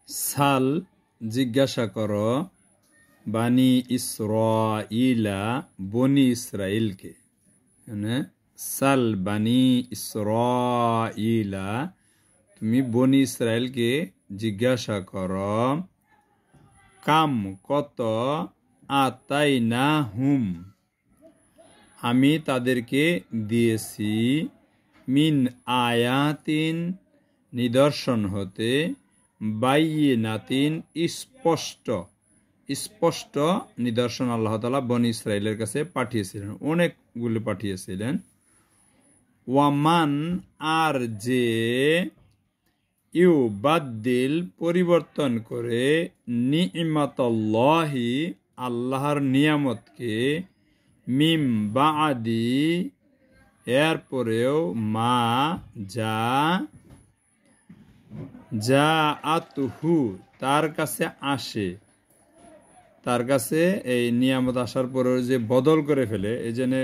সাল জিজ্ঞাসা কর বানি ইসরাইলা বনি ইসরাইলকে, মানে সাল বানি ইসরাইলা তুমি বনি ইসরাইলকে জিজ্ঞাসা কর কাম কত আতাইনা হুম আমি তাদেরকে দিয়েছি মিন আয়াতিন নিদর্শন হতে বাইয়িনাতিন স্পষ্ট স্পষ্ট নিদর্শন আল্লাহ তাআলা বনি ইসরাইলের কাছে পাঠিয়েছিলেন, অনেকগুলো পাঠিয়েছিলেন। ওয়ামান আর যে ইউবাদ্দিল পরিবর্তন করে নি'মাতাল্লাহি আল্লাহর নিয়ামতকে মিম বাদি এরপরেও মা যা আতুহু তার কাছে আসে, তার কাছে এই নিয়ামত আসার পরেও যে বদল করে ফেলে। এই জন্য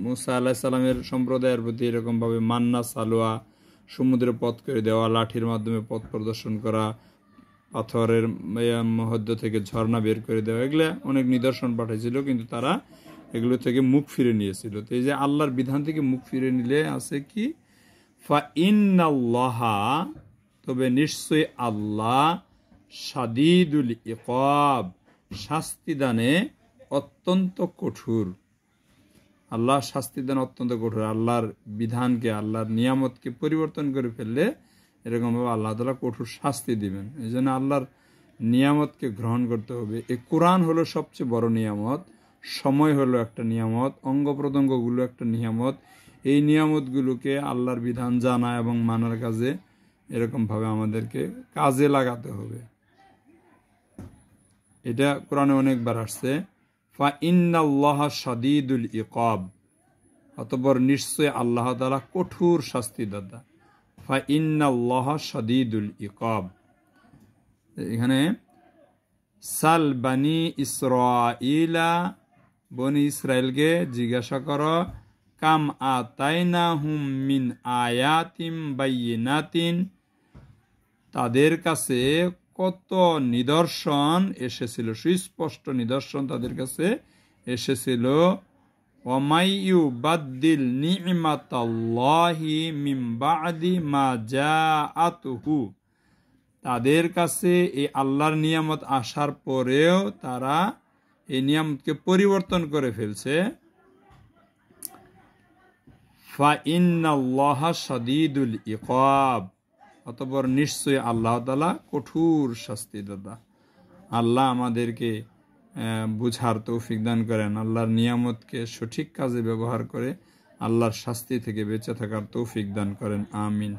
মুসা আলাইহিস সালামের সম্প্রদায়ের প্রতি এরকমভাবে মান্না সালোয়া, সমুদ্রে পথ করে দেওয়া, লাঠির মাধ্যমে পথ প্রদর্শন করা, পাথরের মধ্য থেকে ঝর্ণা বের করে দেওয়া, এগুলো অনেক নিদর্শন পাঠিয়েছিল, কিন্তু তারা এগুলো থেকে মুখ ফিরে নিয়েছিল। তো এই যে আল্লাহর বিধান থেকে মুখ ফিরে নিলে আছে কি ফা ইন্নাল্লাহা তবে নিশ্চয়ই আল্লাহ শাদীদুল ইকাব শাস্তিদানে অত্যন্ত কঠোর। আল্লাহ শাস্তিদান অত্যন্ত কঠোর। আল্লাহর বিধানকে, আল্লাহর নিয়ামতকে পরিবর্তন করে ফেললে এরকমভাবে আল্লাহ তাআলা কঠোর শাস্তি দিবেন। এই জন্য আল্লাহর নিয়ামতকে গ্রহণ করতে হবে। এই কোরআন হলো সবচেয়ে বড় নিয়ামত, সময় হলো একটা নিয়ামত, অঙ্গ প্রত্যঙ্গগুলো একটা নিয়ামত। এই নিয়ামতগুলোকে আল্লাহর বিধান জানা এবং মানার কাজে এরকমভাবে আমাদেরকে কাজে লাগাতে হবে। এটা কোরআনে অনেকবার আসছে, ফা ইন্নাল্লাহা শাদীদুল ইকাব, অতঃপর নিশ্চয় আল্লাহ তাআলা কঠোর শাস্তিদাতা। ফা ইন্নাল্লাহা শাদীদুল ইকাব। এখানে সাল বানি ইসরাইলা বনি ইসরাইলকে জিজ্ঞাসা করো কাম আতাইনাহুম মিন আয়াতিম বাইয়িনাতিন তাদের কাছে কত নিদর্শন এসেছিল, সুস্পষ্ট নিদর্শন তাদের কাছে এসেছিল। ওয়ামাইয়ু বাদ্দিল নি'মাতাল্লাহি মিন বাদি মা জাআতুহু তাদের কাছে এই আল্লাহর নিয়ামত আসার পরেও তারা এই নিয়ামতকে পরিবর্তন করে ফেলছে। ফা ইন্নাল্লাহা শাদীদুল ইকাব, অতঃপর নিশ্চয়ই আল্লাহ তাআলা কঠোর শাস্তিদাতা। আল্লাহ আমাদেরকে বুঝার তৌফিক দান করেন, আল্লাহর নিয়ামতকে সঠিক কাজে ব্যবহার করে আল্লাহর শাস্তি থেকে বেঁচে থাকার তৌফিক দান করেন। আমিন।